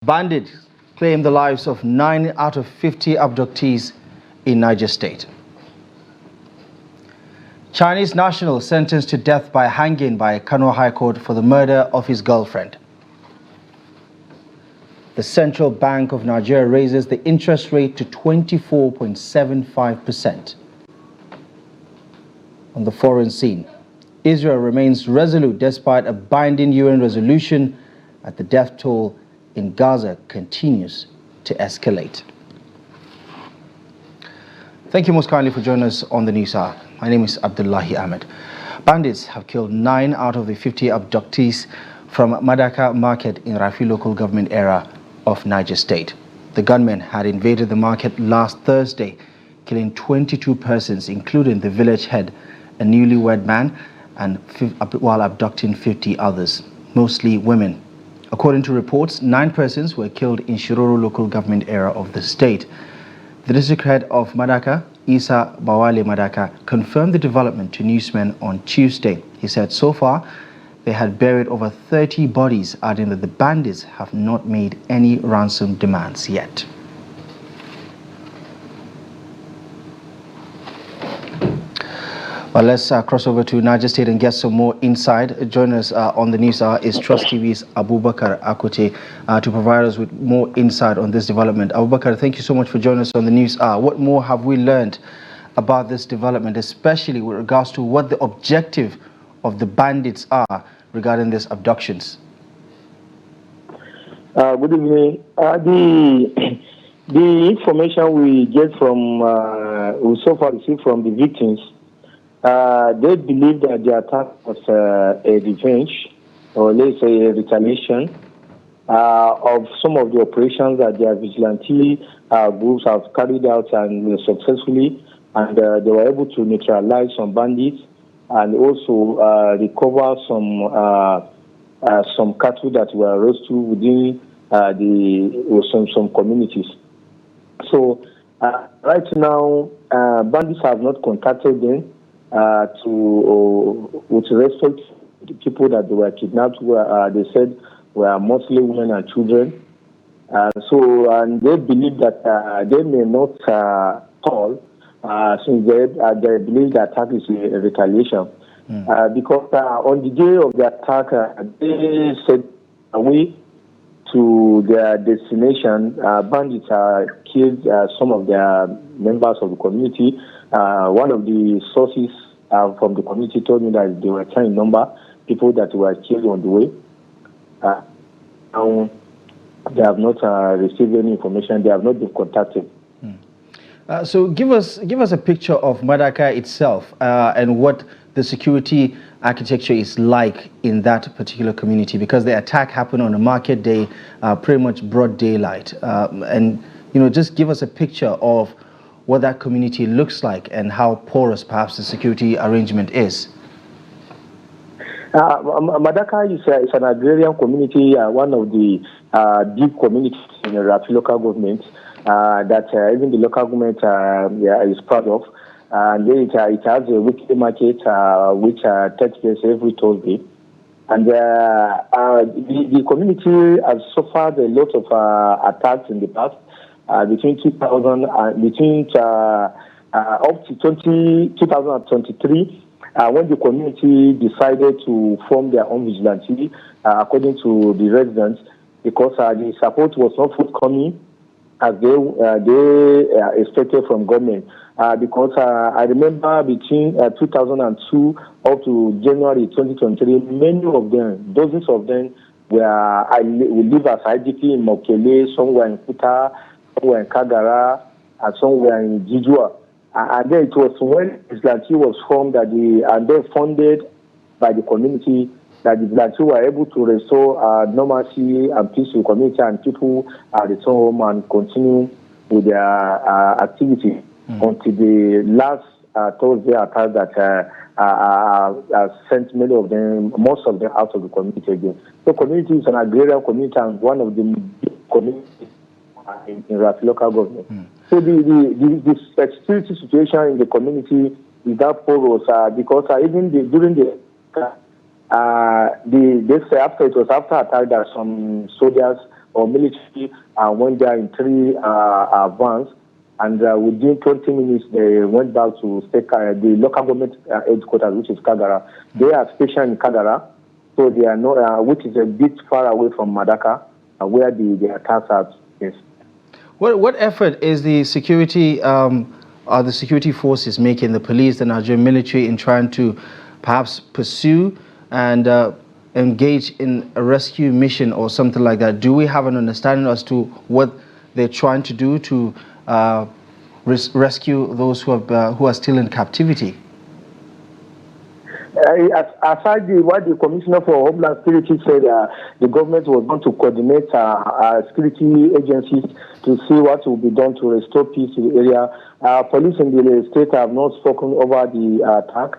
Bandits claim the lives of 9 out of 50 abductees in Niger State. Chinese national sentenced to death by hanging by Kano High Court for the murder of his girlfriend. The Central Bank of Nigeria raises the interest rate to 24.75%. On the foreign scene, Israel remains resolute despite a binding UN resolution as the death toll in Gaza continues to escalate. Thank you most kindly for joining us on the News Hour. My name is Abdullahi Ahmed. Bandits have killed 9 out of the 50 abductees from Madaka Market in Rafi local government area of Niger State. The gunmen had invaded the market last Thursday, killing 22 persons, including the village head, a newlywed man, and while abducting 50 others, mostly women. According to reports, 9 persons were killed in Shiroro local government area of the state. The district head of Madaka, Isa Bawale Madaka, confirmed the development to newsmen on Tuesday. He said so far they had buried over 30 bodies, adding that the bandits have not made any ransom demands yet. Well, let's cross over to Niger State and get some more insight. Join us on the News Hour is Trust TV's Abubakar Akote to provide us with more insight on this development. Abubakar, thank you so much for joining us on the News Hour. What more have we learned about this development, especially with regards to what the objective of the bandits are regarding these abductions? Good evening. The information we get from, we so far received from the victims, they believe that the attack was a revenge, or let's say a retaliation, of some of the operations that their vigilante groups have carried out and successfully, and they were able to neutralize some bandits and also recover some cattle that were rescued within some communities. So right now, bandits have not contacted them. With respect to the people that they were kidnapped, they said were mostly women and children. And they believe that they may not call since they believe the attack is a retaliation. Because on the day of the attack, they said away to their destination, bandits killed some of their members of the community. One of the sources from the community told me that they were trying to number people that were killed on the way. Now they have not received any information. They have not been contacted. So give us a picture of Madaka itself and what the security architecture is like in that particular community, because the attack happened on a market day, pretty much broad daylight. And just give us a picture of what that community looks like and how porous perhaps the security arrangement is. Madaka is an agrarian community, one of the big communities in the Rafi local government that even the local government is proud of. And it has a weekly market which takes place every Thursday. And the community has suffered a lot of attacks in the past. Between 2000 up to 2023, when the community decided to form their own vigilante, according to the residents, because the support was not forthcoming as they expected from government. Because I remember between 2002 up to January 2023, many of them, dozens of them, we live as IDP in Mokele, some were in Kuta, some were in Kagara, and some were in Jijua. And then it was when vigilante was formed and then funded by the community, that the vigilante were able to restore normalcy and peace to the community, and people return home and continue with their activity until the last Thursday attack that sent many of them, most of them, out of the community again. So community is an agrarian community and one of the big communities in Rafi local government. So the security situation in the community is that porous because even during the they say after attack that some soldiers or military went there in 3 vans, and within 20 minutes they went back to the local government headquarters, which is Kagara. They are stationed in Kagara, so they are not, which is a bit far away from Madaka, where the attacks are. Yes. What effort is the security forces making, the police, the Nigerian military, in trying to perhaps pursue and engage in a rescue mission or something like that? Do we have an understanding as to what they're trying to do to rescue those who are still in captivity? Aside what the Commissioner for Homeland Security said, the government was going to coordinate security agencies to see what will be done to restore peace to the area. Police in the state have not spoken over the attack.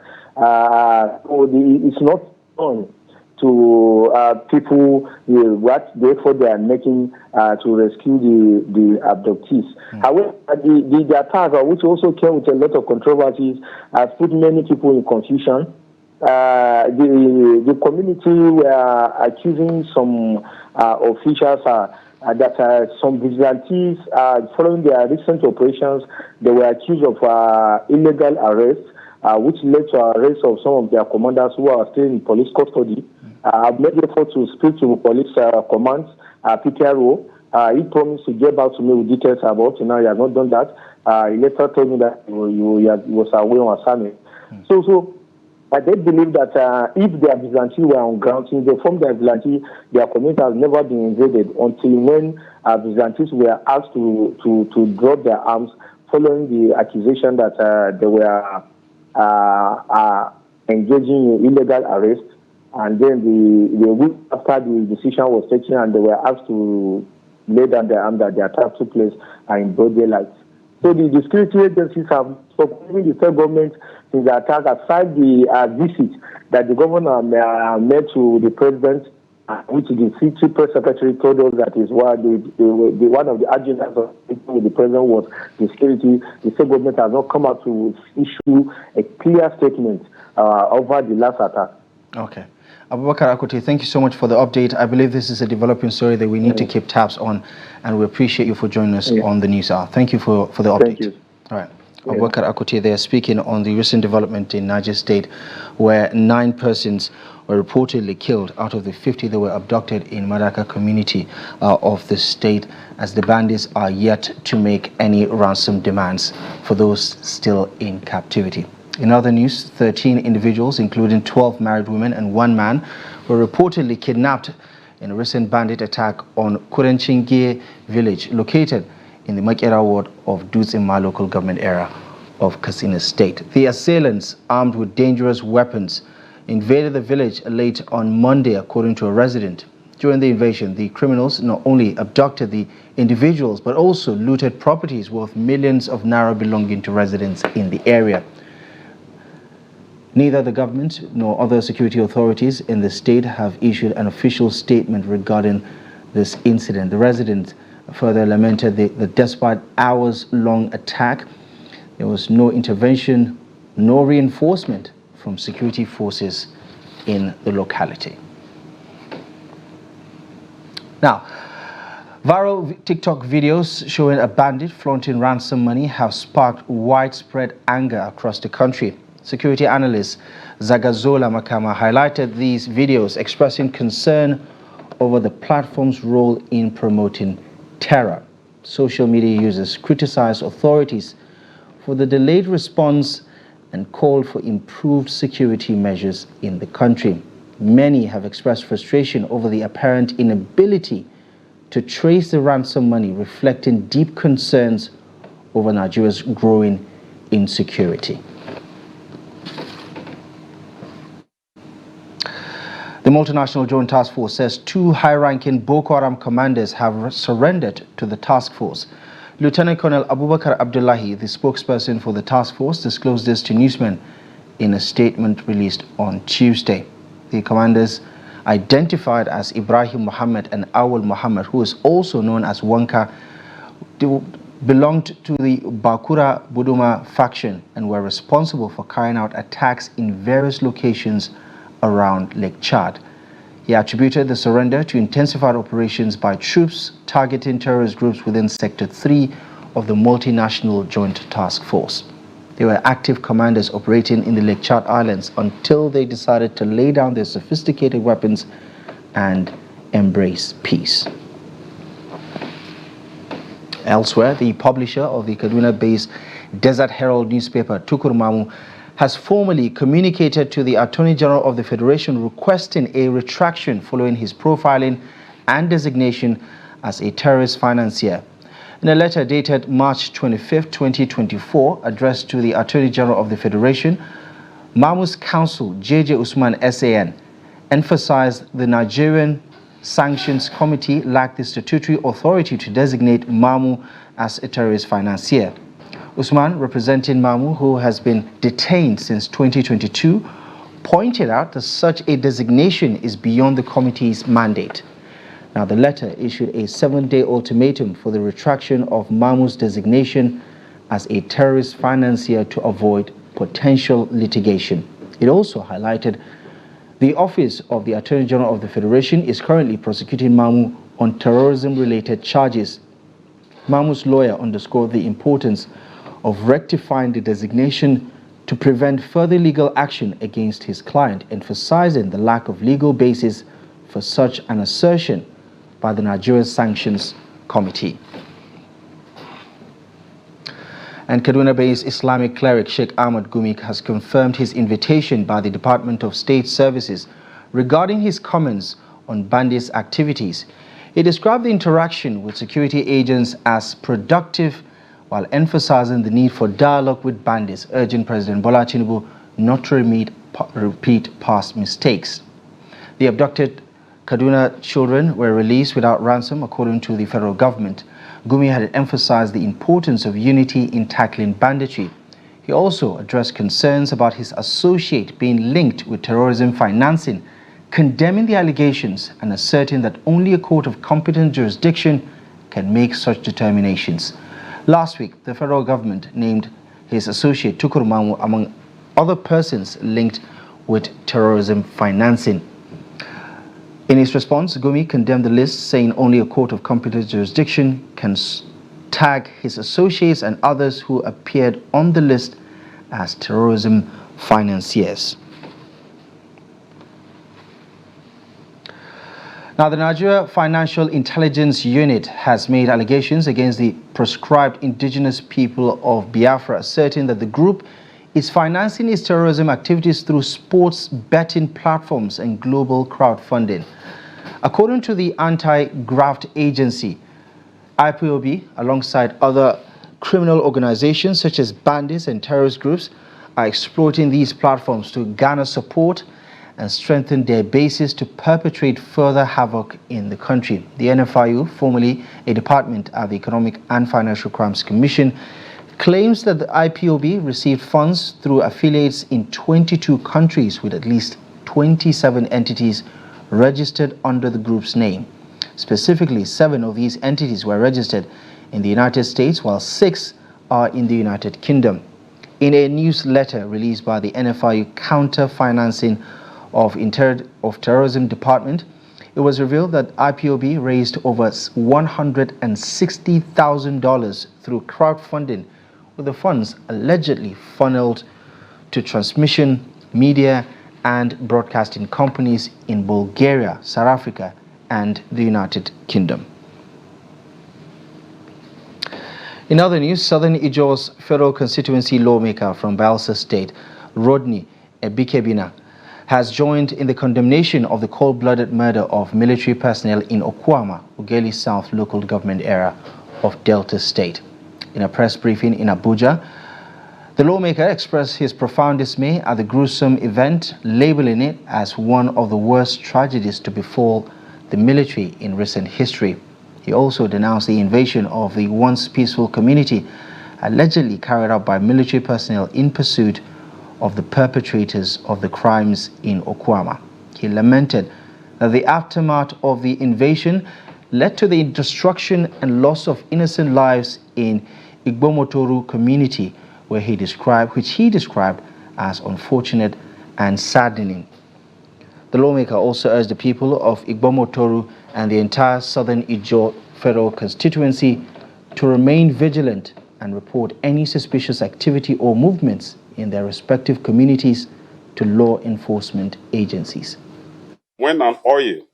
So it's not done to people what therefore they are making to rescue the abductees. However, the attack, which also came with a lot of controversies, has put many people in confusion. The community were accusing some officials that some vigilantes, following their recent operations, they were accused of illegal arrests, which led to arrest of some of their commanders who are still in police custody. I've made an effort to speak to police commands, PPRO. He promised to get back to me with details about it. Now he has not done that. He later told me that he was away on assignment. So they believe that if their vigilantes were on ground, since they formed their vigilante, their community has never been invaded until when vigilantes were asked to drop their arms following the accusation that they were engaging in illegal arrest. And then the week after the decision was taken and they were asked to lay down their arms, that the attack took place in broad daylight. So the security agencies have supported the federal government in the attack, aside the visit that the governor made to the president, which the city press secretary told us that is why one of the agendas of the president was the security. The state government has not come out to issue a clear statement over the last attack. Okay. Abubakar Akote, thank you so much for the update. I believe this is a developing story that we need to keep tabs on, and we appreciate you for joining us on the News Hour. Thank you for the update. Thank you. All right. Abubakar Akote there, speaking on the recent development in Niger State, where 9 persons were reportedly killed out of the 50 that were abducted in Madaka community of the state, as the bandits are yet to make any ransom demands for those still in captivity. In other news, 13 individuals, including 12 married women and 1 man, were reportedly kidnapped in a recent bandit attack on Kurenchingie village, located in the Makera ward of Dutsinma local government area of Katsina State. The assailants, armed with dangerous weapons, invaded the village late on Monday, according to a resident. During the invasion, the criminals not only abducted the individuals, but also looted properties worth millions of naira belonging to residents in the area. Neither the government nor other security authorities in the state have issued an official statement regarding this incident. The resident further lamented that despite hours-long attack, there was no intervention, no reinforcement from security forces in the locality. Now, viral TikTok videos showing a bandit flaunting ransom money have sparked widespread anger across the country. Security analyst Zagazola Makama highlighted these videos, expressing concern over the platform's role in promoting terror. Social media users criticized authorities for the delayed response and called for improved security measures in the country. Many have expressed frustration over the apparent inability to trace the ransom money, reflecting deep concerns over Nigeria's growing insecurity. The Multinational Joint Task Force says 2 high-ranking Boko Haram commanders have surrendered to the task force. Lieutenant Colonel Abubakar Abdullahi, the spokesperson for the task force, disclosed this to newsmen in a statement released on Tuesday. The commanders, identified as Ibrahim Muhammad and Awal Muhammad, who is also known as Wanka, belonged to the Bakura Buduma faction and were responsible for carrying out attacks in various locations around Lake Chad. He attributed the surrender to intensified operations by troops targeting terrorist groups within Sector 3 of the multinational Joint Task Force. They were active commanders operating in the Lake Chad Islands until they decided to lay down their sophisticated weapons and embrace peace. Elsewhere, the publisher of the Kaduna-based Desert Herald newspaper, Tukur Mamu, has formally communicated to the Attorney General of the Federation requesting a retraction following his profiling and designation as a terrorist financier. In a letter dated March 25, 2024, addressed to the Attorney General of the Federation, Mamu's counsel, J.J. Usman SAN, emphasized the Nigerian Sanctions Committee lacked the statutory authority to designate Mamu as a terrorist financier. Usman, representing Mamu, who has been detained since 2022, pointed out that such a designation is beyond the committee's mandate. Now, the letter issued a 7-day ultimatum for the retraction of Mamu's designation as a terrorist financier to avoid potential litigation. It also highlighted the Office of the Attorney General of the Federation is currently prosecuting Mamu on terrorism-related charges. Mamu's lawyer underscored the importance of rectifying the designation to prevent further legal action against his client, emphasizing the lack of legal basis for such an assertion by the Nigerian Sanctions Committee. And Kaduna-based Islamic cleric Sheikh Ahmad Gumik has confirmed his invitation by the Department of State Services regarding his comments on bandits' activities. He described the interaction with security agents as productive while emphasizing the need for dialogue with bandits, urging President Bola Tinubu not to repeat past mistakes. The abducted Kaduna children were released without ransom, according to the federal government. Gumi had emphasized the importance of unity in tackling banditry. He also addressed concerns about his associate being linked with terrorism financing, condemning the allegations and asserting that only a court of competent jurisdiction can make such determinations. Last week, the federal government named his associate Tukur Mamu among other persons linked with terrorism financing. In his response, Gumi condemned the list, saying only a court of competent jurisdiction can tag his associates and others who appeared on the list as terrorism financiers. Now, the Nigeria Financial Intelligence Unit has made allegations against the proscribed indigenous people of Biafra, asserting that the group is financing its terrorism activities through sports betting platforms and global crowdfunding. According to the anti-graft agency, IPOB, alongside other criminal organizations such as bandits and terrorist groups, are exploiting these platforms to garner support and strengthen their bases to perpetrate further havoc in the country. The NFIU, formerly a department at the Economic and Financial Crimes Commission, claims that the IPOB received funds through affiliates in 22 countries with at least 27 entities registered under the group's name. Specifically, 7 of these entities were registered in the United States, while 6 are in the United Kingdom. In a newsletter released by the NFIU Counter-Financing of Terrorism Department, it was revealed that IPOB raised over $160,000 through crowdfunding, with the funds allegedly funneled to transmission, media, and broadcasting companies in Bulgaria, South Africa, and the United Kingdom. In other news, Southern Ijaws federal constituency lawmaker from Bayelsa State, Rodney Ebikebina, has joined in the condemnation of the cold-blooded murder of military personnel in Okwama, Ughelli South local government area of Delta State. In a press briefing in Abuja, the lawmaker expressed his profound dismay at the gruesome event, labeling it as one of the worst tragedies to befall the military in recent history. He also denounced the invasion of the once peaceful community, allegedly carried out by military personnel in pursuit of the perpetrators of the crimes in Okwama. He lamented that the aftermath of the invasion led to the destruction and loss of innocent lives in Igbomotoru community, which he described as unfortunate and saddening. The lawmaker also urged the people of Igbomotoru and the entire southern Ijaw federal constituency to remain vigilant and report any suspicious activity or movements in their respective communities to law enforcement agencies. When an oil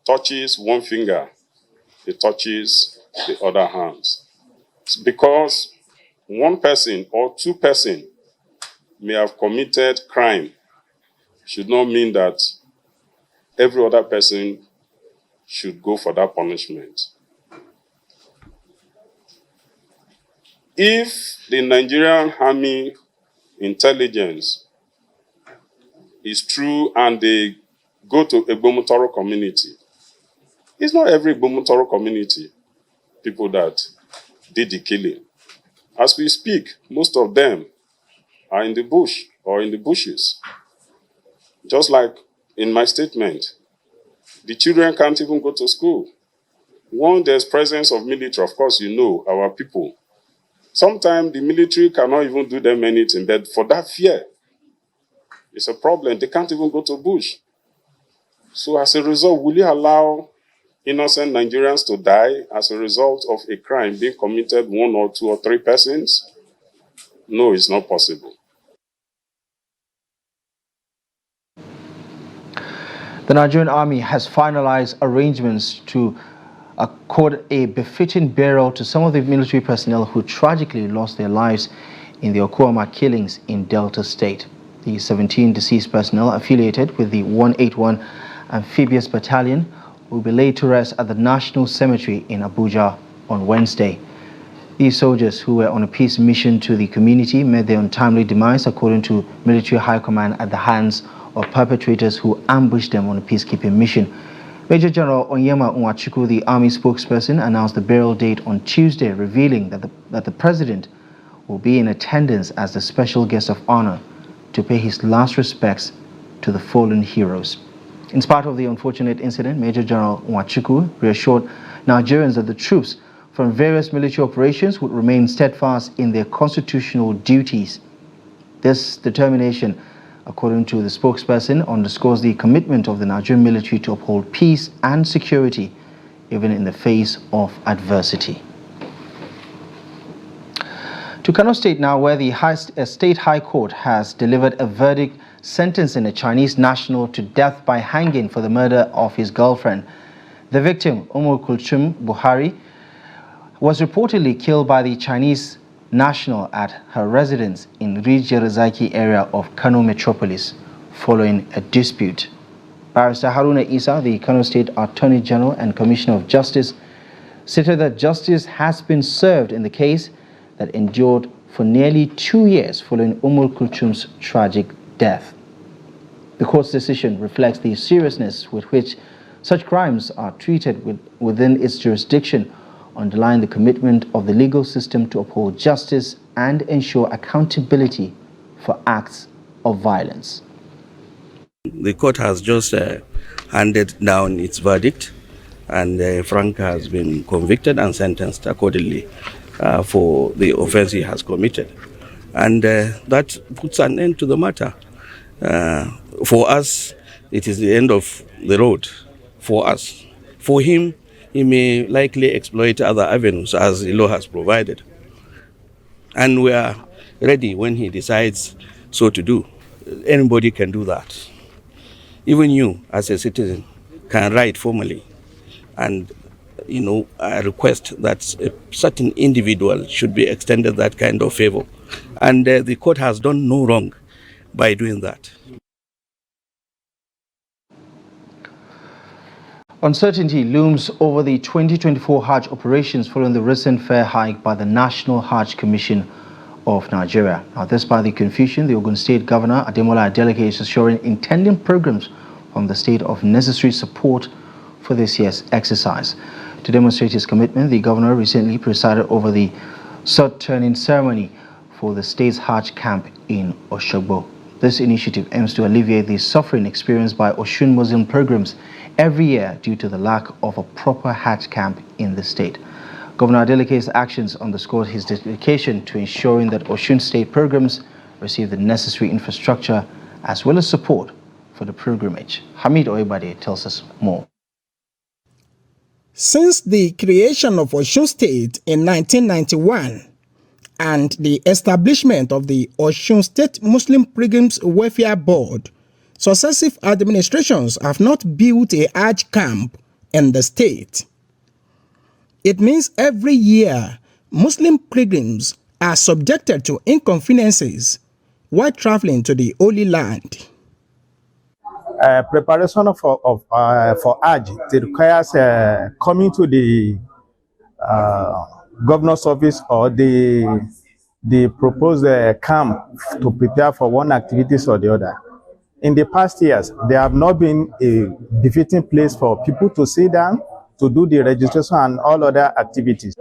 touches one finger, it touches the other hands. It's because one person or two persons may have committed crime should not mean that every other person should go for that punishment. If the Nigerian Army intelligence is true and they go to a Igbomotoru community, it's not every Igbomotoru community people that did the killing. As we speak, most of them are in the bush or in the bushes. Just like in my statement, the children can't even go to school. One, there's presence of military. Of course, you know, our people. Sometimes the military cannot even do them anything, but for that fear, it's a problem. They can't even go to bush. So as a result, will you allow innocent Nigerians to die as a result of a crime being committed one or two or three persons? No, it's not possible. The Nigerian Army has finalized arrangements to accord a befitting burial to some of the military personnel who tragically lost their lives in the Okuama killings in Delta State. The 17 deceased personnel affiliated with the 181 Amphibious Battalion will be laid to rest at the National Cemetery in Abuja on Wednesday. These soldiers, who were on a peace mission to the community, met their untimely demise, according to military high command, at the hands of perpetrators who ambushed them on a peacekeeping mission. Major General Onyema Nwachukwu, the Army spokesperson, announced the burial date on Tuesday, revealing that the President will be in attendance as the special guest of honor to pay his last respects to the fallen heroes. In spite of the unfortunate incident, Major General Nwachukwu reassured Nigerians that the troops from various military operations would remain steadfast in their constitutional duties. This determination, according to the spokesperson, underscores the commitment of the Nigerian military to uphold peace and security, even in the face of adversity. To Kano State now, where the State High Court has delivered a verdict sentencing a Chinese national to death by hanging for the murder of his girlfriend. The victim, Kulthum Buhari, was reportedly killed by the Chinese national at her residence in Rijerizaki area of Kano metropolis following a dispute. Barrister Haruna Isa, the Kano State Attorney General and Commissioner of Justice, stated that justice has been served in the case that endured for nearly 2 years following Kulthum's tragic death. The court's decision reflects the seriousness with which such crimes are treated within its jurisdiction, underlying the commitment of the legal system to uphold justice and ensure accountability for acts of violence. The court has just handed down its verdict, and Frank has been convicted and sentenced accordingly for the offense he has committed. And that puts an end to the matter. For us, it is the end of the road for us. For him, he may likely exploit other avenues as the law has provided. And we are ready when he decides so to do. Anybody can do that. Even you, as a citizen, can write formally and, request that a certain individual should be extended that kind of favor. And the court has done no wrong by doing that. Uncertainty looms over the 2024 Hajj operations following the recent fare hike by the National Hajj Commission of Nigeria. Now, despite the confusion, the Ogun State Governor Ademola Adeleke is assuring intending programs from the state of necessary support for this year's exercise. To demonstrate his commitment, the governor recently presided over the sword turning ceremony for the state's Hajj camp in Oshogbo. This initiative aims to alleviate the suffering experienced by Oshun Muslim pilgrims every year due to the lack of a proper Hajj camp in the state. Governor Adeleke's actions underscore his dedication to ensuring that Osun State pilgrims receive the necessary infrastructure as well as support for the pilgrimage. Hamid Oibade tells us more. Since the creation of Osun State in 1991 and the establishment of the Osun State Muslim Pilgrims Welfare Board, successive administrations have not built a Hajj camp in the state. It means every year Muslim pilgrims are subjected to inconveniences while traveling to the Holy Land. Preparation for Hajj, it requires coming to the governor's office or the proposed camp to prepare for one activities or the other. In the past years, there have not been a befitting place for people to sit down to do the registration and all other activities.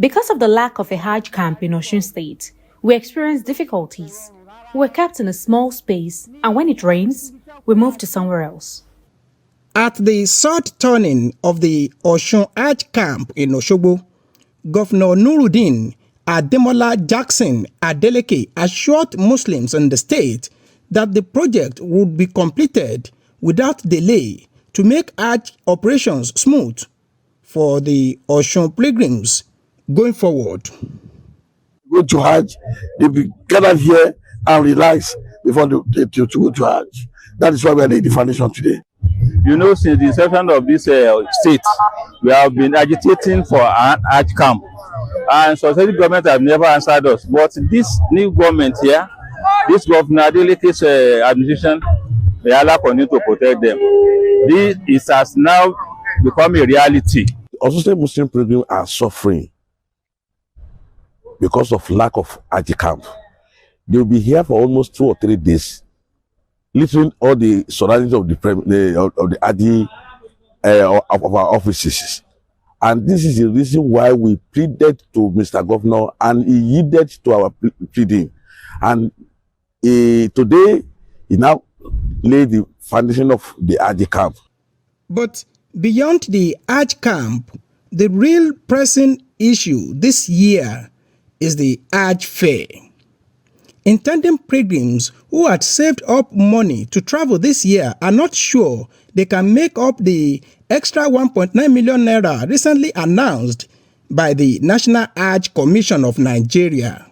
Because of the lack of a Hajj camp in Osun State, we experienced difficulties. We were kept in a small space, and when it rains, we move to somewhere else. At the third turning of the Osun Hajj camp in Osogbo, Governor Nuruddin Ademola Jackson Adeleke assured Muslims in the state that the project would be completed without delay to make Hajj operations smooth for the Osun pilgrims going forward. Go to Hajj, they be gathered here and relax before they go to Hajj. That is why we are laying the foundation today. You know, since the inception of this state, we have been agitating for an Hajj camp. And successive government have never answered us. But this new government here, this Governor Adeleke's administration, may Allah continue to protect them. This has now become a reality. Also, the Muslim pilgrims are suffering because of lack of Hajj camp. They will be here for almost 2 or 3 days, literally all the surroundings of the Hajj of our offices. And this is the reason why we pleaded to Mr. Governor, and he yielded to our pleading. And today, he now laid the foundation of the Hajj camp. But beyond the Hajj camp, the real pressing issue this year is the Hajj fare. Intending pilgrims who had saved up money to travel this year are not sure they can make up the extra 1.9 million naira recently announced by the National Hajj Commission of Nigeria.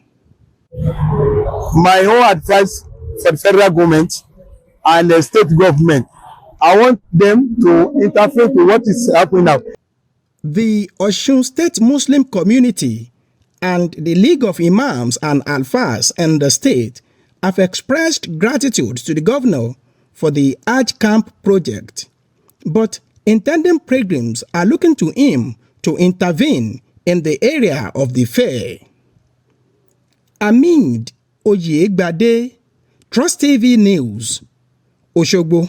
My own advice for the federal government and the state government, I want them to interfere to what is happening now. The Osun State Muslim community and the League of Imams and Alfas in the state have expressed gratitude to the governor for the Hajj camp project. But intending pilgrims are looking to him to intervene in the area of the fair. Hamid Oyegbade, Trust TV News, Osogbo.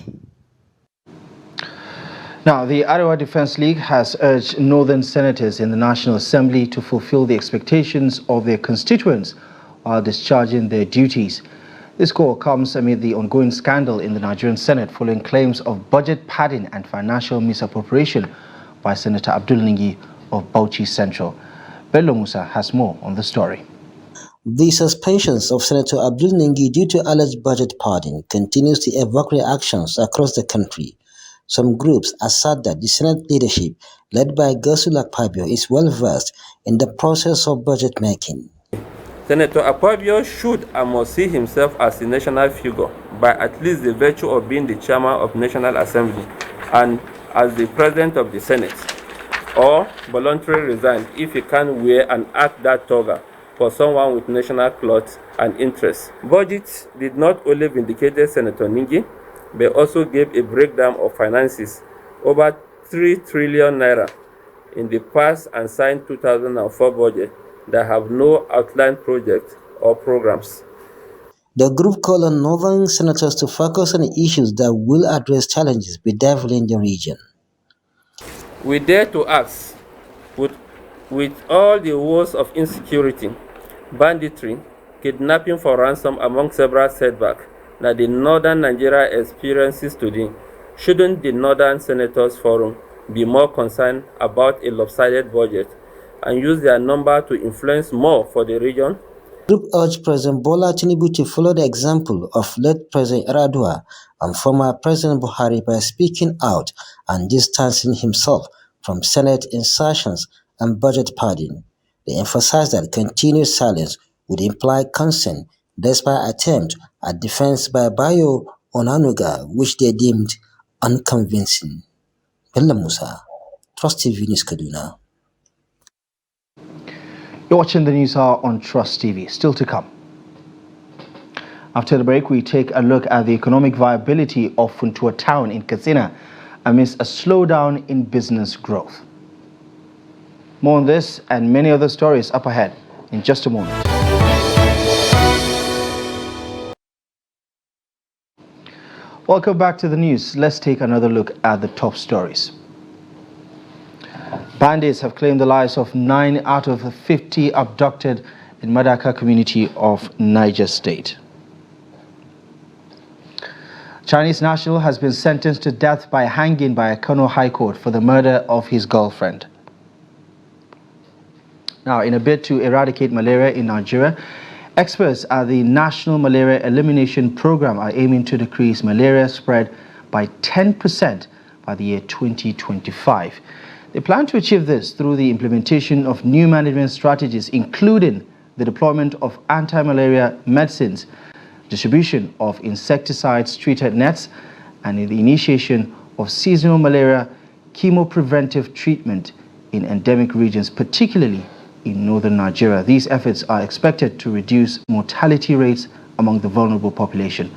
Now, the Arewa Defense League has urged northern senators in the National Assembly to fulfill the expectations of their constituents while discharging their duties. This call comes amid the ongoing scandal in the Nigerian Senate following claims of budget padding and financial misappropriation by Senator Abdul Ningi of Bauchi Central. Bello Musa has more on the story. The suspensions of Senator Abdul Ningi due to alleged budget padding continues to evoke reactions across the country. Some groups assert that the Senate leadership, led by Godswill Akpabio, is well versed in the process of budget making. Senator Akpabio should and must see himself as a national figure by at least the virtue of being the chairman of National Assembly and as the president of the Senate, or voluntarily resign if he can wear and act that toga for someone with national clout and interests. Budget did not only vindicate Senator Ningi, but also gave a breakdown of finances over 3 trillion naira in the past and signed 2004 budget that have no outlined projects or programs. The group called on northern senators to focus on issues that will address challenges bedeviling the region. We dare to ask, with all the woes of insecurity, banditry, kidnapping for ransom among several setbacks that the northern Nigeria experiences today, shouldn't the Northern Senators Forum be more concerned about a lopsided budget and use their number to influence more for the region? group urged President Bola Tinubu to follow the example of late President Yar'Adua and former President Buhari by speaking out and distancing himself from Senate insertions and budget padding. They emphasized that continued silence would imply consent despite attempts at defense by Bayo Onanuga, which they deemed unconvincing. Bello Musa, Trust TV News, Kaduna. You're watching the news hour on Trust TV. Still to come. After the break, we take a look at the economic viability of Funtua town in Katsina amidst a slowdown in business growth. More on this and many other stories up ahead in just a moment. Welcome back to the news. Let's take another look at the top stories. Bandits have claimed the lives of 9 out of the 50 abducted in Madaka community of Niger State. Chinese national has been sentenced to death by hanging by a Kano High Court for the murder of his girlfriend. Now, in a bid to eradicate malaria in Nigeria, experts at the National Malaria Elimination Program are aiming to decrease malaria spread by 10% by the year 2025. They plan to achieve this through the implementation of new management strategies, including the deployment of anti-malaria medicines, distribution of insecticides-treated nets, and the initiation of seasonal malaria chemopreventive treatment in endemic regions, particularly in northern Nigeria. These efforts are expected to reduce mortality rates among the vulnerable population.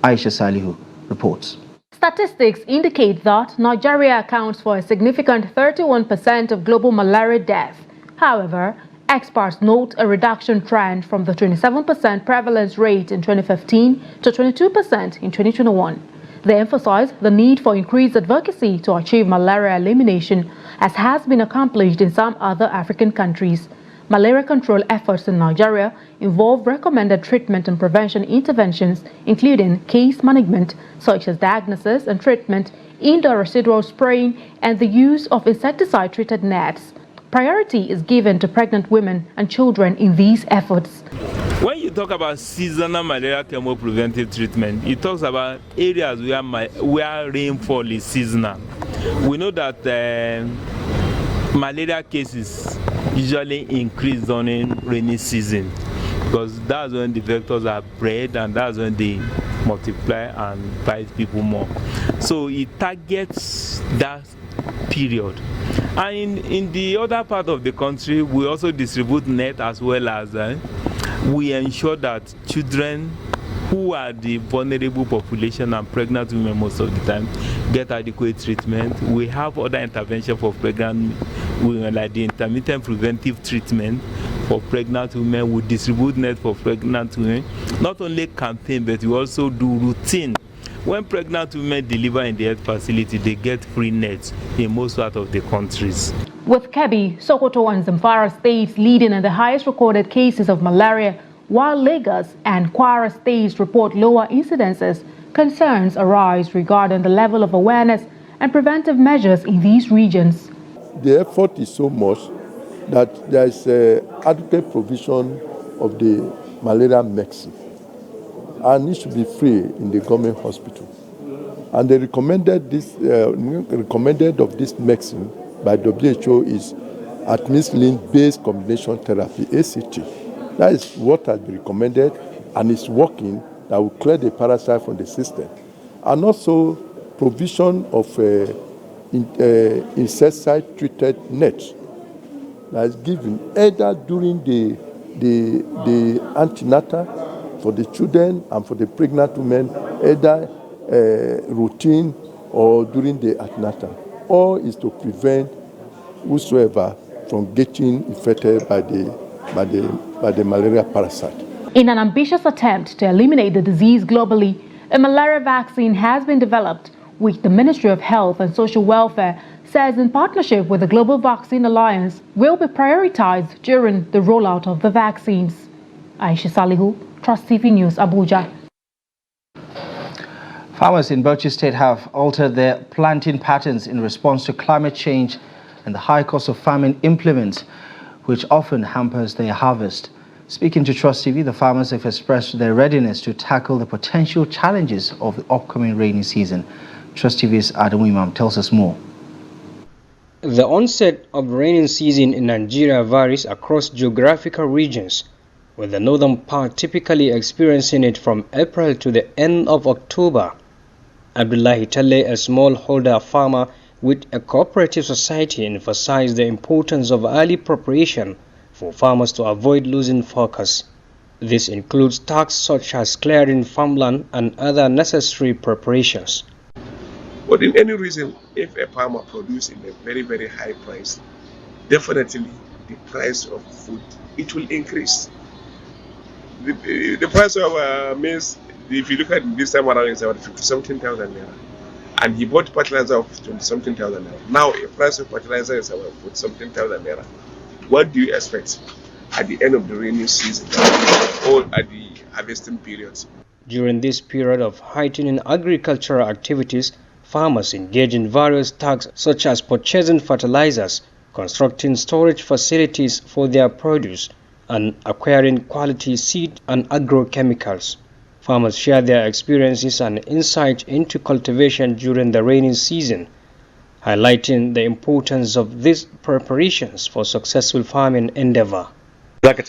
Aisha Salihu reports. Statistics indicate that Nigeria accounts for a significant 31% of global malaria deaths. However, experts note a reduction trend from the 27% prevalence rate in 2015 to 22% in 2021. They emphasize the need for increased advocacy to achieve malaria elimination, as has been accomplished in some other African countries. Malaria control efforts in Nigeria involve recommended treatment and prevention interventions, including case management, such as diagnosis and treatment, indoor residual spraying, and the use of insecticide-treated nets. Priority is given to pregnant women and children in these efforts. When you talk about seasonal malaria chemopreventive treatment, it talks about areas where rainfall is seasonal. We know that malaria cases usually increase during rainy season because that's when the vectors are bred and that's when they multiply and bite people more. So it targets that period. And in the other part of the country, we also distribute net as well as we ensure that children who are the vulnerable population and pregnant women most of the time get adequate treatment. We have other intervention for pregnant women, like the intermittent preventive treatment for pregnant women. We distribute net for pregnant women. Not only campaign, but we also do routine. When pregnant women deliver in the health facility, they get free nets in most parts of the countries. With Kebbi, Sokoto and Zamfara states leading in the highest recorded cases of malaria, while Lagos and Kwara states report lower incidences, concerns arise regarding the level of awareness and preventive measures in these regions. The effort is so much that there is adequate provision of the malaria medicine, and it should be free in the government hospital. And they recommended this of this medicine by WHO is artemisinin-based combination therapy, ACT. That is what has been recommended, and it's working. That will clear the parasite from the system, and also provision of insecticide-treated nets that is given either during the antenatal for the children and for the pregnant women, either routine or during the antenatal. All is to prevent whosoever from getting infected by the malaria parasite. In an ambitious attempt to eliminate the disease globally, a malaria vaccine has been developed, which the Ministry of Health and Social Welfare says in partnership with the Global Vaccine Alliance will be prioritized during the rollout of the vaccines. Aisha Salihu, Trust TV News, Abuja. Farmers in Bauchi State have altered their planting patterns in response to climate change and the high cost of farming implements, which often hampers their harvest. Speaking to Trust TV, the farmers have expressed their readiness to tackle the potential challenges of the upcoming rainy season. Trust TV's Adamu Imam tells us more. The onset of rainy season in Nigeria varies across geographical regions, with the northern part typically experiencing it from April to the end of October. Abdullahi Talle, a smallholder farmer with a cooperative society, emphasized the importance of early preparation for farmers to avoid losing focus. This includes tasks such as clearing farmland and other necessary preparations. But in any reason, if a farmer produces in a very, very high price, definitely the price of food, it will increase. The price of maize, if you look at this time around, it's about 50-something-thousand naira. And he bought fertilizer of 20-something-thousand naira. Now, the price of fertilizer is about 40-something-thousand naira. What do you expect at the end of the rainy season or at the harvesting period? During this period of heightening agricultural activities, farmers engage in various tasks such as purchasing fertilizers, constructing storage facilities for their produce, and acquiring quality seed and agrochemicals. Farmers share their experiences and insight into cultivation during the rainy season, highlighting the importance of these preparations for successful farming endeavor. As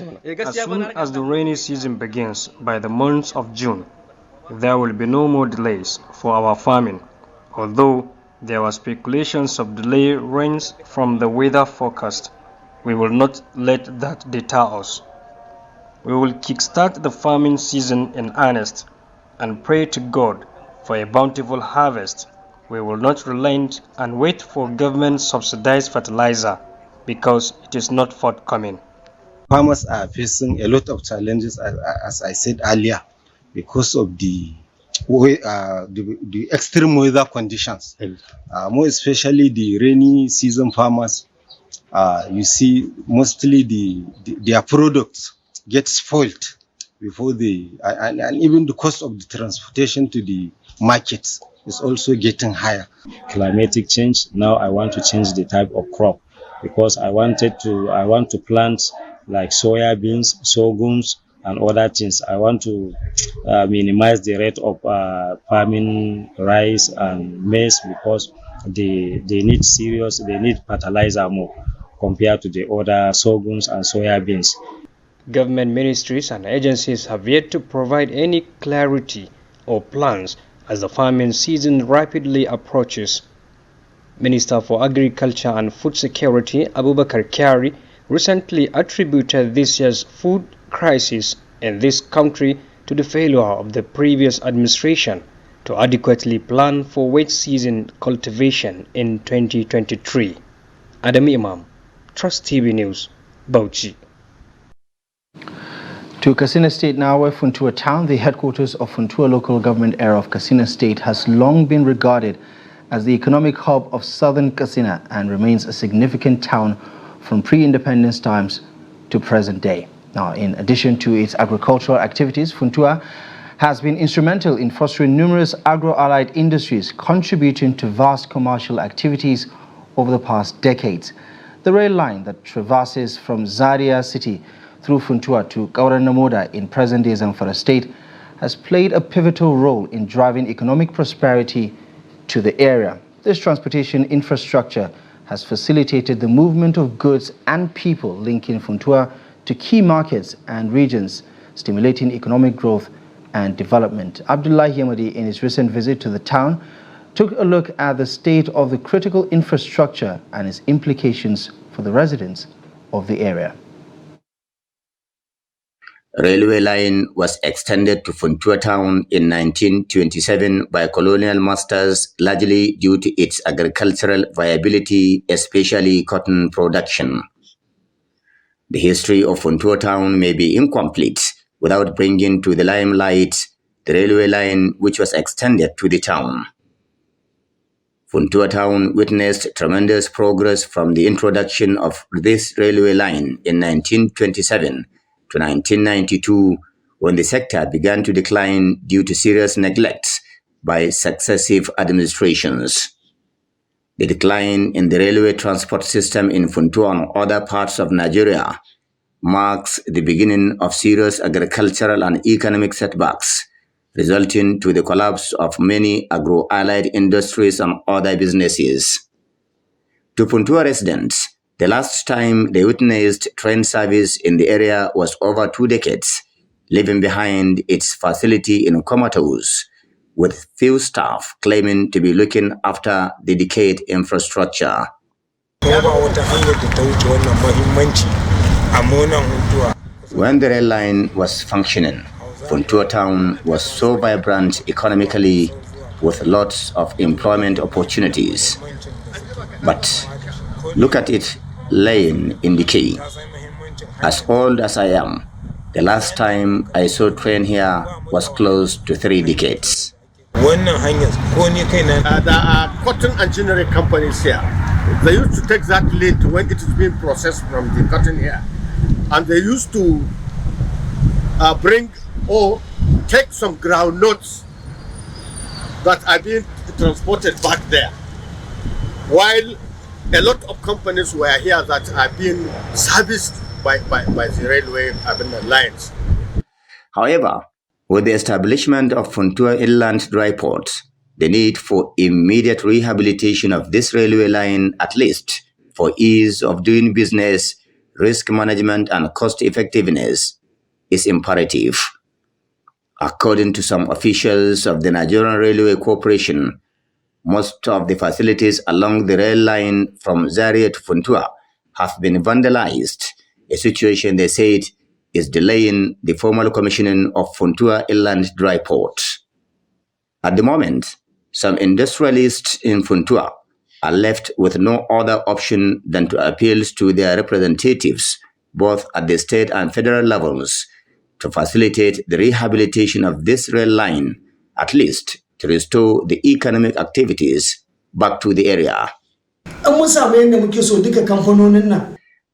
soon as the rainy season begins by the month of June, there will be no more delays for our farming, although there were speculations of delayed rains from the weather forecast. We will not let that deter us. We will kickstart the farming season in earnest and pray to God for a bountiful harvest. We will not relent and wait for government-subsidized fertilizer because it is not forthcoming. Farmers are facing a lot of challenges, as I said earlier, because of the extreme weather conditions. More especially the rainy season farmers, you see mostly their products get spoiled before and even the cost of the transportation to the markets is also getting higher. Climatic change, now I want to change the type of crop because I want to plant like soya beans, sorghums and other things. I want to minimize the rate of farming rice and maize because they need fertilizer more compared to the other sorghums and soya beans. Government ministries and agencies have yet to provide any clarity or plans as the farming season rapidly approaches. Minister for Agriculture and Food Security Abubakar Kyari recently attributed this year's food crisis in this country to the failure of the previous administration to adequately plan for wet season cultivation in 2023. Adam Imam, Trust TV News, Bauchi. To Katsina State now, where Funtua town, the headquarters of Funtua local government area of Katsina State, has long been regarded as the economic hub of southern Katsina and remains a significant town from pre-independence times to present day. Now, in addition to its agricultural activities, Funtua has been instrumental in fostering numerous agro-allied industries, contributing to vast commercial activities over the past decades. The rail line that traverses from Zaria city through Funtua to Kauran Namoda in present-day Zamfara State has played a pivotal role in driving economic prosperity to the area. This transportation infrastructure has facilitated the movement of goods and people, linking Funtua to key markets and regions, stimulating economic growth and development. Abdullahi Yamadi, in his recent visit to the town, took a look at the state of the critical infrastructure and its implications for the residents of the area. Railway line was extended to Funtua town in 1927 by colonial masters, largely due to its agricultural viability, especially cotton production. The history of Funtua town may be incomplete without bringing to the limelight the railway line which was extended to the town. Funtua town witnessed tremendous progress from the introduction of this railway line in 1927 to 1992, when the sector began to decline due to serious neglect by successive administrations. The decline in the railway transport system in Funtua and other parts of Nigeria marks the beginning of serious agricultural and economic setbacks, resulting to the collapse of many agro-allied industries and other businesses. To Funtua residents, the last time they witnessed train service in the area was over 2 decades, leaving behind its facility in comatose, with few staff claiming to be looking after the decayed infrastructure. When the rail line was functioning, Funtua town was so vibrant economically with lots of employment opportunities. But look at it laying in decay. As old as I am, the last time I saw train here was close to 3 decades. There are cotton and ginnery companies here. They used to take that lint when it is being processed from the cotton here, and they used to bring or take some groundnuts that are being transported back there. While a lot of companies were here that are being serviced by the railway lines. However, with the establishment of Funtua Inland Dry Port, the need for immediate rehabilitation of this railway line, at least for ease of doing business, risk management, and cost effectiveness, is imperative. According to some officials of the Nigerian Railway Corporation, most of the facilities along the rail line from Zaria to Funtua have been vandalized, a situation they said is delaying the formal commissioning of Funtua Inland Dry Port. At the moment, some industrialists in Funtua are left with no other option than to appeal to their representatives, both at the state and federal levels, to facilitate the rehabilitation of this rail line, at least to restore the economic activities back to the area.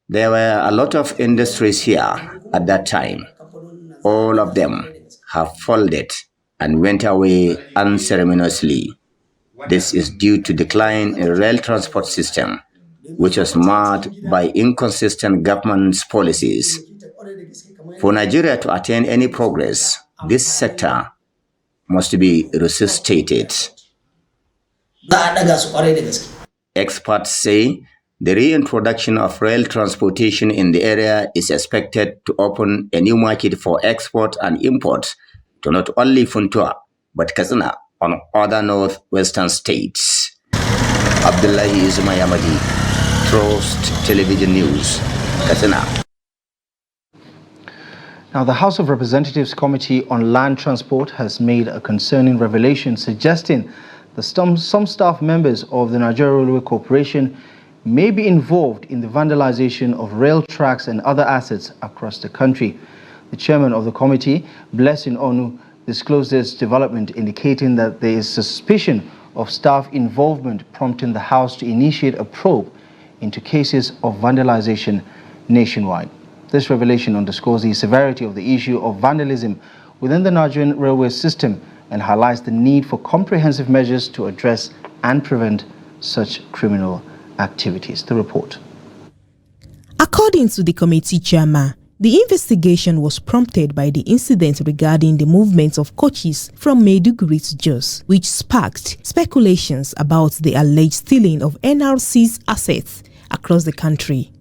There were a lot of industries here at that time. All of them have folded and went away unceremoniously. This is due to decline in rail transport system, which was marred by inconsistent government's policies. For Nigeria to attain any progress, this sector must be resuscitated. Experts say the reintroduction of rail transportation in the area is expected to open a new market for export and import to not only Funtua, but Katsina and other northwestern states. Abdullahi Ismayamadi, Trust Television News, Katsina. Now, the House of Representatives Committee on Land Transport has made a concerning revelation suggesting that some staff members of the Nigeria Railway Corporation may be involved in the vandalization of rail tracks and other assets across the country. The chairman of the committee, Blessing Onu, disclosed this development, indicating that there is suspicion of staff involvement, prompting the House to initiate a probe into cases of vandalization nationwide. This revelation underscores the severity of the issue of vandalism within the Nigerian railway system and highlights the need for comprehensive measures to address and prevent such criminal activities. The report. According to the committee chairman, the investigation was prompted by the incident regarding the movement of coaches from Maiduguri to Jos, which sparked speculations about the alleged stealing of NRC's assets across the country.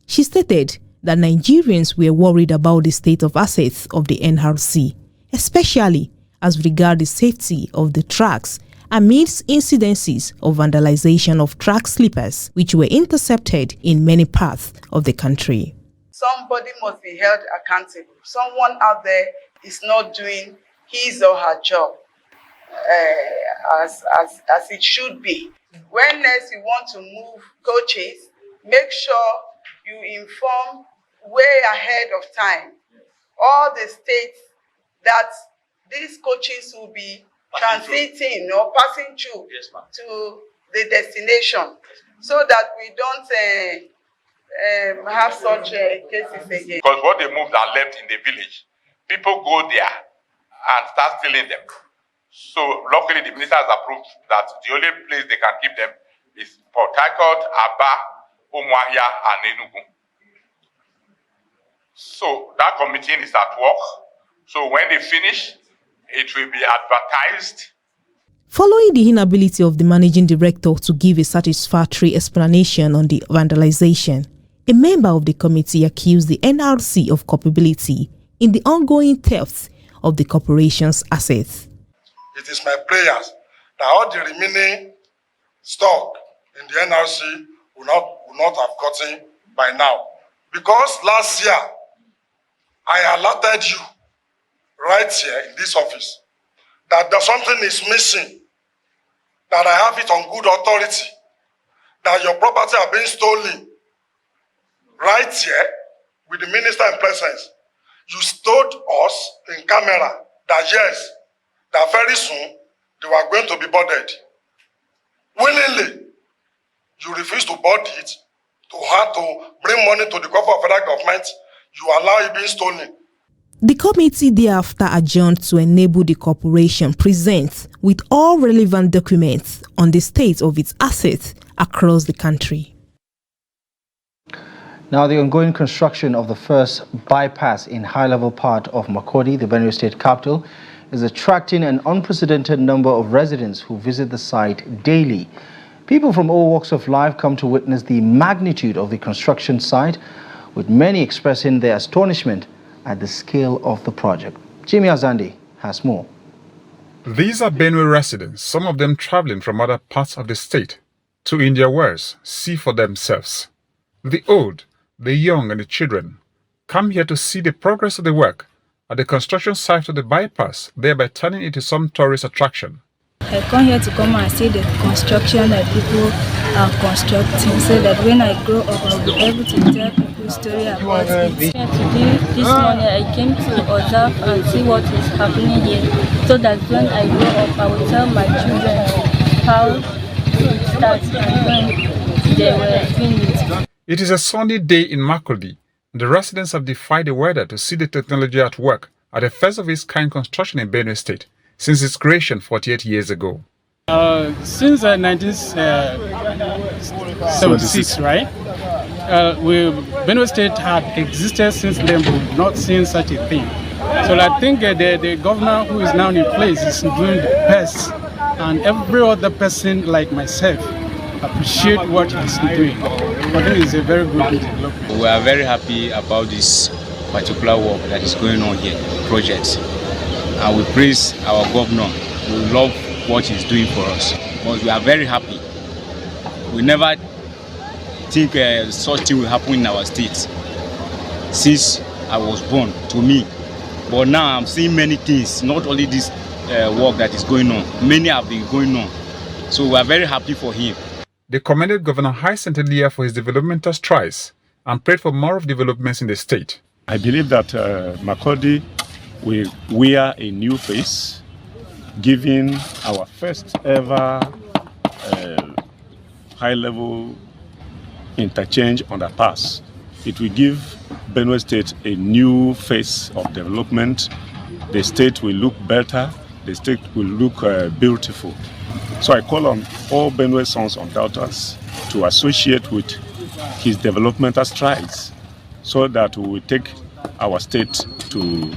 She stated that Nigerians were worried about the state of assets of the NRC, especially as regards the safety of the tracks amidst incidences of vandalization of track sleepers, which were intercepted in many parts of the country. Somebody must be held accountable. Someone out there is not doing his or her job as it should be. When next you want to move coaches, make sure you inform way ahead of time all the states that these coaches will be transiting or passing through to the destination, so that we don't have such cases again. Because what they moved and left in the village, people go there and start stealing them. So luckily the minister has approved that the only place they can keep them is Port Harcourt, Aba, Umuahia, and Enugu. So that committee is at work. So when they finish, it will be advertised. Following the inability of the managing director to give a satisfactory explanation on the vandalization, a member of the committee accused the NRC of culpability in the ongoing theft of the corporation's assets. It is my prayers that all the remaining stock in the NRC will not have gotten by now. Because last year, I alerted you right here in this office that something is missing, that I have it on good authority, that your property are being stolen. Right here, with the minister in presence, you told us in camera that yes, that very soon they were going to be boarded. Willingly, you refuse to board it, to have to bring money to the coffers of federal government, you allow it being stolen. The committee thereafter adjourned to enable the corporation present with all relevant documents on the state of its assets across the country. Now, the ongoing construction of the first bypass in high-level part of Makurdi, the Benue State capital, is attracting an unprecedented number of residents who visit the site daily. People from all walks of life come to witness the magnitude of the construction site, with many expressing their astonishment at the scale of the project. Jimmy Azandi has more. These are Benue residents, some of them traveling from other parts of the state to, in their words, see for themselves. The old, the young and the children come here to see the progress of the work at the construction site of the bypass, thereby turning it into some tourist attraction. I come here to come and see the construction that people are constructing, so that when I grow up, I'll be able to tell people story about it. Today, this morning, I came to observe and see what is happening here, so that when I grow up, I will tell my children how it starts and when they were doing it. It is a sunny day in Makurdi. The residents have defied the weather to see the technology at work at the first of its kind construction in Benue State since its creation 48 years ago. Since 1976, right? Benue State had existed since then, but we've not seen such a thing. So I think the governor who is now in place is doing the best, and every other person like myself appreciate what he's doing. I think it's a very good development. We are very happy about this particular work that is going on here, projects. And we praise our governor. We love what he's doing for us. But we are very happy. We never think such thing will happen in our state since I was born, to me. But now I'm seeing many things, not only this work that is going on. Many have been going on. So we are very happy for him. They commended Governor Hyacinth Elia for his developmental strides and prayed for more of developments in the state. I believe that Makurdi will wear a new face, giving our first ever high-level interchange underpass. It will give Benue State a new face of development. The state will look better. The state will look beautiful. So I call on all Benue sons and daughters to associate with his developmental strides so that we will take our state to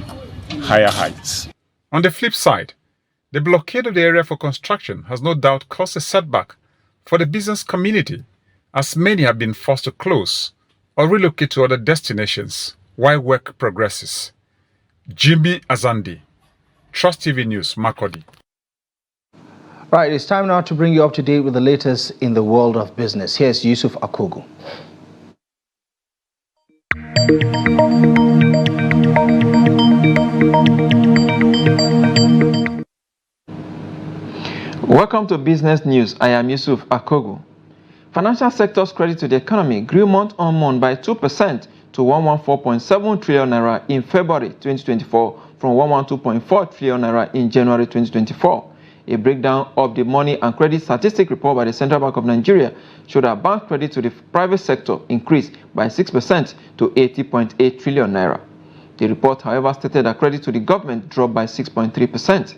higher heights. On the flip side, the blockade of the area for construction has no doubt caused a setback for the business community, as many have been forced to close or relocate to other destinations while work progresses. Jimmy Azandi, Trust TV News, Makurdi. Right, it's time now to bring you up to date with the latest in the world of business. Here's Yusuf Akogu. Welcome to Business News. I am Yusuf Akogu. Financial sector's credit to the economy grew month-on-month by 2% to 114.7 trillion naira in February 2024 from 112.4 trillion naira in January 2024. A breakdown of the money and credit statistic report by the Central Bank of Nigeria showed that bank credit to the private sector increased by 6% to 80.8 trillion naira. The report, however, stated that credit to the government dropped by 6.3%.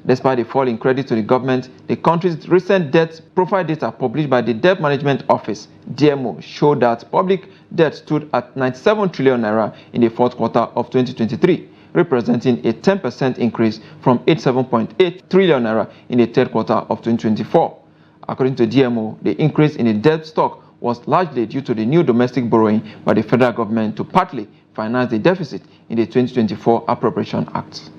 Despite the fall in credit to the government, the country's recent debt profile data published by the Debt Management Office, DMO, showed that public debt stood at 97 trillion naira in the fourth quarter of 2023, representing a 10% increase from 87.8 trillion naira in the third quarter of 2024. According to DMO, the increase in the debt stock was largely due to the new domestic borrowing by the federal government to partly finance the deficit in the 2024 Appropriation Act.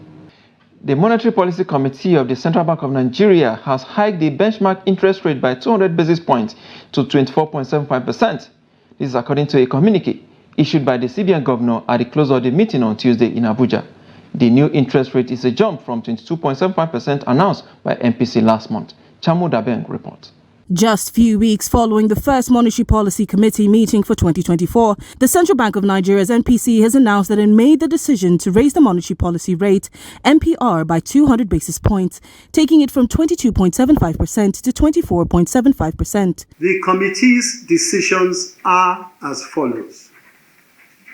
The Monetary Policy Committee of the Central Bank of Nigeria has hiked the benchmark interest rate by 200 basis points to 24.75%. This is according to a communique issued by the CBN governor at the close of the meeting on Tuesday in Abuja. The new interest rate is a jump from 22.75% announced by MPC last month. Chamu Dabeng reports. Just few weeks following the first Monetary Policy Committee meeting for 2024, the Central Bank of Nigeria's NPC has announced that it made the decision to raise the monetary policy rate, MPR, by 200 basis points, taking it from 22.75% to 24.75%. The committee's decisions are as follows.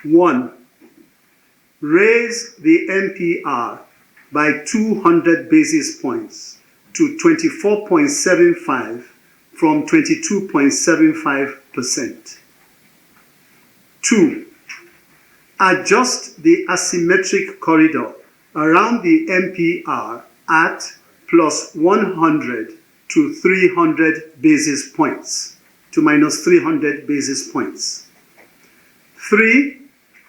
1. Raise the MPR by 200 basis points to 24.75% from 22.75%. 2. Adjust the asymmetric corridor around the MPR at plus 100 to 300 basis points to minus 300 basis points. 3.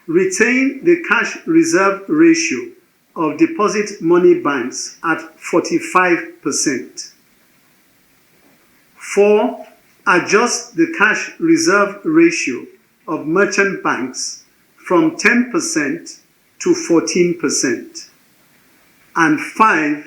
Retain the cash reserve ratio of deposit money banks at 45%. 4. Adjust the cash reserve ratio of merchant banks from 10% to 14%. And 5.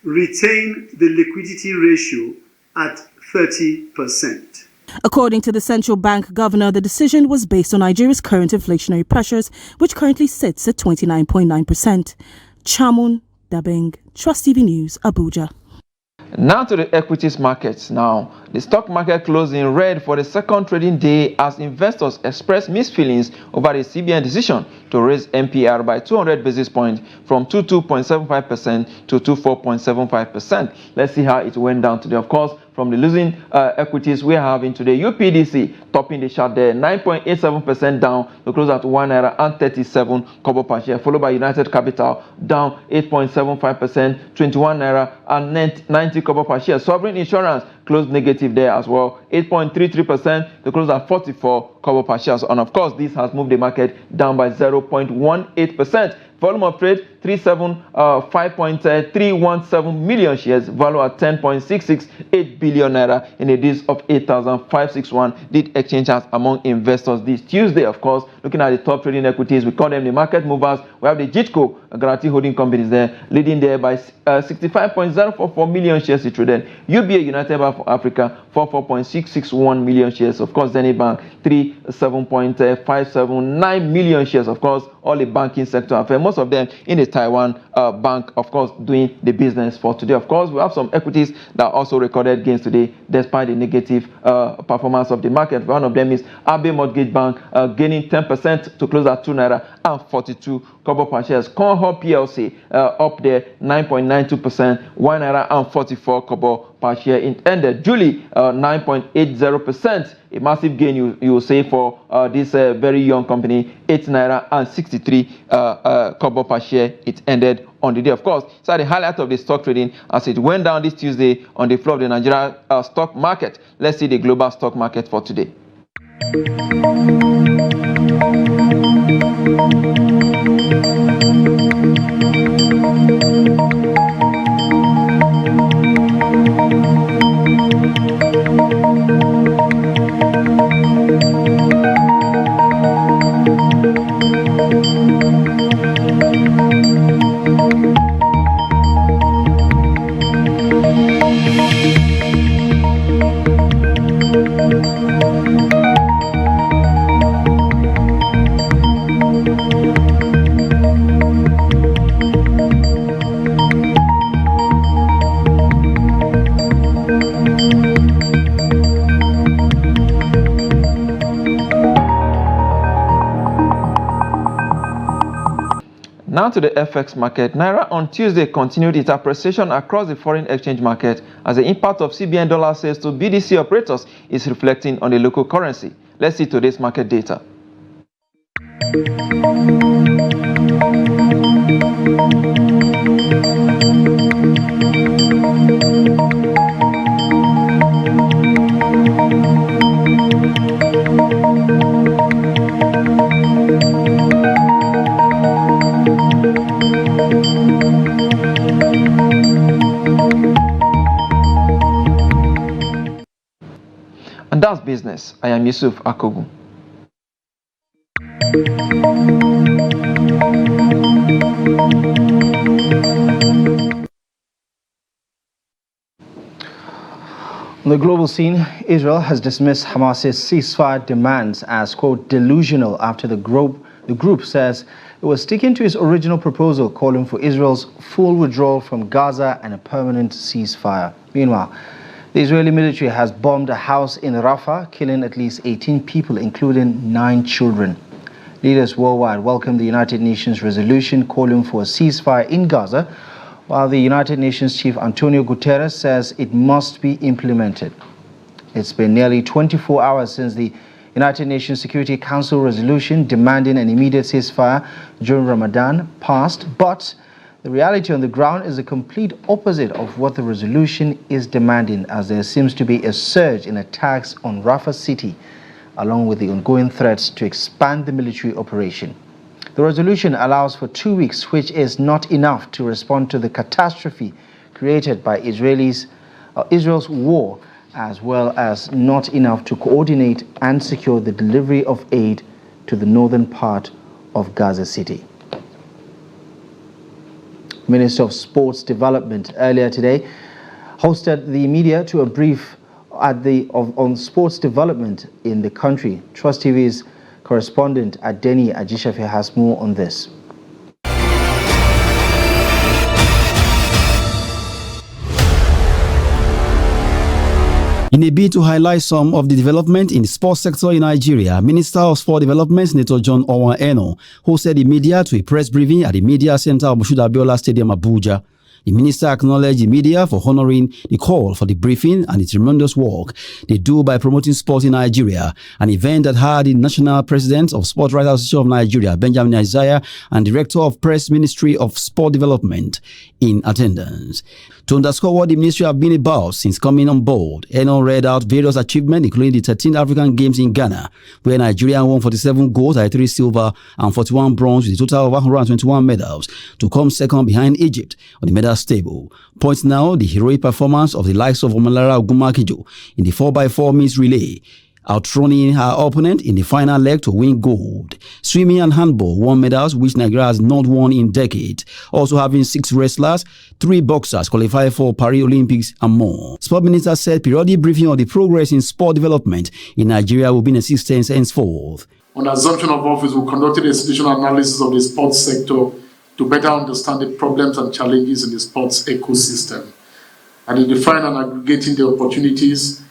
Retain the liquidity ratio at 30%. According to the central bank governor, the decision was based on Nigeria's current inflationary pressures, which currently sits at 29.9%. Chamun Dabeng, Trust TV News, Abuja. Now to the equities markets. Now, the stock market closed in red for the second trading day as investors expressed mixed feelings over the CBN decision to raise MPR by 200 basis points from 22.75% to 24.75%. Let's see how it went down today. Of course, from the losing equities we are having today, UPDC topping the chart there, 9.87% down to close at 1.37 naira per share, followed by United Capital down 8.75%, 21 naira and 90 per share. Sovereign Insurance closed negative there as well, 8.33% to close at 44 per share. And of course, this has moved the market down by 0.18%. Volume of trade 5.317 million shares, value at 10.668 billion naira in a days of 8,561 did exchange hands among investors this Tuesday. Of course, looking at the top trading equities, we call them the market movers. We have the JITCO guarantee holding companies there, leading there by 65.044 million shares traded. UBA United Bank for Africa 44.661 million shares. Of course, Zenith Bank 37.579 million shares. Of course, all the banking sector affairs, most of them in the Taiwan bank, of course, doing the business for today. Of course, we have some equities that also recorded gains today despite the negative performance of the market. One of them is Abe Mortgage Bank gaining 10% to close at 2 naira and 42 per shares. Conhop PLC up there 9.92%, 1 naira and 44 per share. It ended Julie 9.80%. A massive gain you will say for this very young company, 8 naira and 63 per share. It ended on the day. Of course, so the highlight of the stock trading as it went down this Tuesday on the floor of the Nigeria stock market. Let's see the global stock market for today. Now to the FX market. Naira on Tuesday continued its appreciation across the foreign exchange market as the impact of CBN dollar sales to BDC operators is reflecting on the local currency. Let's see today's market data. And that's business. I am Yusuf Akogu. On the global scene, Israel has dismissed Hamas's ceasefire demands as, quote, delusional after the group says it was sticking to its original proposal calling for Israel's full withdrawal from Gaza and a permanent ceasefire. Meanwhile, the Israeli military has bombed a house in Rafah, killing at least 18 people, including 9 children. Leaders worldwide welcomed the United Nations resolution calling for a ceasefire in Gaza, while the United Nations Chief Antonio Guterres says it must be implemented. It's been nearly 24 hours since the United Nations Security Council resolution demanding an immediate ceasefire during Ramadan passed, but the reality on the ground is the complete opposite of what the resolution is demanding, as there seems to be a surge in attacks on Rafah city, along with the ongoing threats to expand the military operation. The resolution allows for 2 weeks, which is not enough to respond to the catastrophe created by Israel's war, as well as not enough to coordinate and secure the delivery of aid to the northern part of Gaza City. Minister of Sports Development earlier today hosted the media to a brief on sports development in the country. Trust TV's correspondent Adeni Ajishafe has more on this. In a bid to highlight some of the development in the sports sector in Nigeria, Minister of Sport Development, Senator John Owan Eno, hosted the media to a press briefing at the Media Center of Moshood Abiola Stadium, Abuja. The minister acknowledged the media for honoring the call for the briefing and the tremendous work they do by promoting sport in Nigeria, an event that had the National President of Sport Writers Association of Nigeria, Benjamin Isaiah, and Director of Press Ministry of Sport Development in attendance. To underscore what the ministry have been about since coming on board, Eno read out various achievements, including the 13th African Games in Ghana, where Nigeria won 47 gold, 33 silver, and 41 bronze, with a total of 121 medals, to come second behind Egypt on the medal table. Points now the heroic performance of the likes of Omolara Ogunmakijo in the 4x4 mixed relay, outrunning her opponent in the final leg to win gold. Swimming and handball won medals which Nigeria has not won in decades, also having 6 wrestlers, 3 boxers qualify for Paris Olympics and more. Sport Minister said periodic briefing on the progress in sport development in Nigeria will be in existence henceforth. On assumption of office, we conducted a situational analysis of the sports sector to better understand the problems and challenges in the sports ecosystem, and in defining and aggregating the opportunities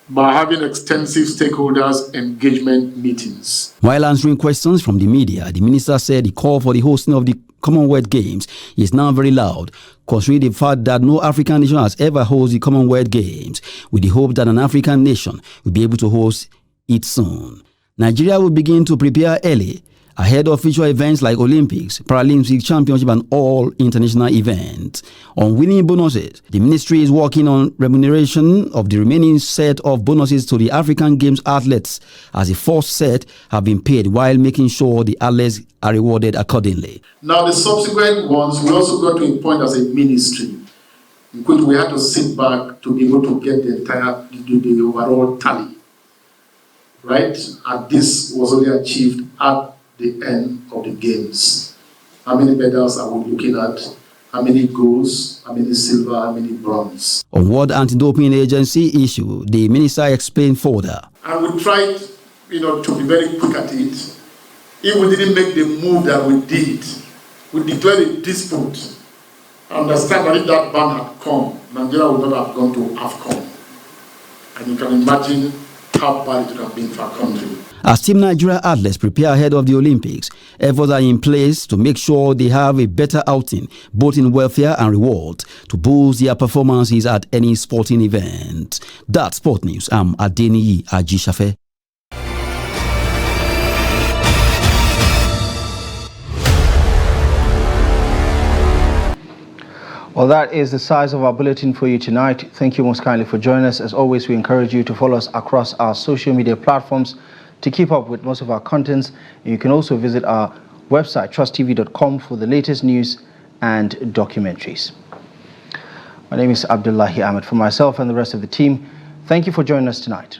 by having extensive stakeholders engagement meetings. While answering questions from the media, the minister said the call for the hosting of the Commonwealth Games is now very loud, considering the fact that no African nation has ever hosted the Commonwealth Games, with the hope that an African nation will be able to host it soon. Nigeria will begin to prepare early, ahead of future events like Olympics, Paralympic Championship, and all international events. On winning bonuses, the ministry is working on remuneration of the remaining set of bonuses to the African Games athletes, as the first set have been paid, while making sure the athletes are rewarded accordingly. Now, the subsequent ones, we also got to a point as a ministry in which we had to sit back to be able to get the overall tally, right? And this was only achieved at the end of the games. How many medals are we looking at? How many golds? How many silver? How many bronze? On World Anti-Doping Agency issue, the minister explained further. And we tried, to be very quick at it. If we didn't make the move that we did, we declared a dispute. Understand that if that ban had come, Nigeria would not have gone to AFCON. And you can imagine how bad it would have been for our country. As Team Nigeria athletes prepare ahead of the Olympics, efforts are in place to make sure they have a better outing, both in welfare and reward, to boost their performances at any sporting event. That's Sport News. I'm Adeniyi Ajishafe. Well, that is the size of our bulletin for you tonight. Thank you most kindly for joining us. As always, we encourage you to follow us across our social media platforms to keep up with most of our contents. You can also visit our website, trusttv.com, for the latest news and documentaries. My name is Abdullahi Ahmed. For myself and the rest of the team, thank you for joining us tonight.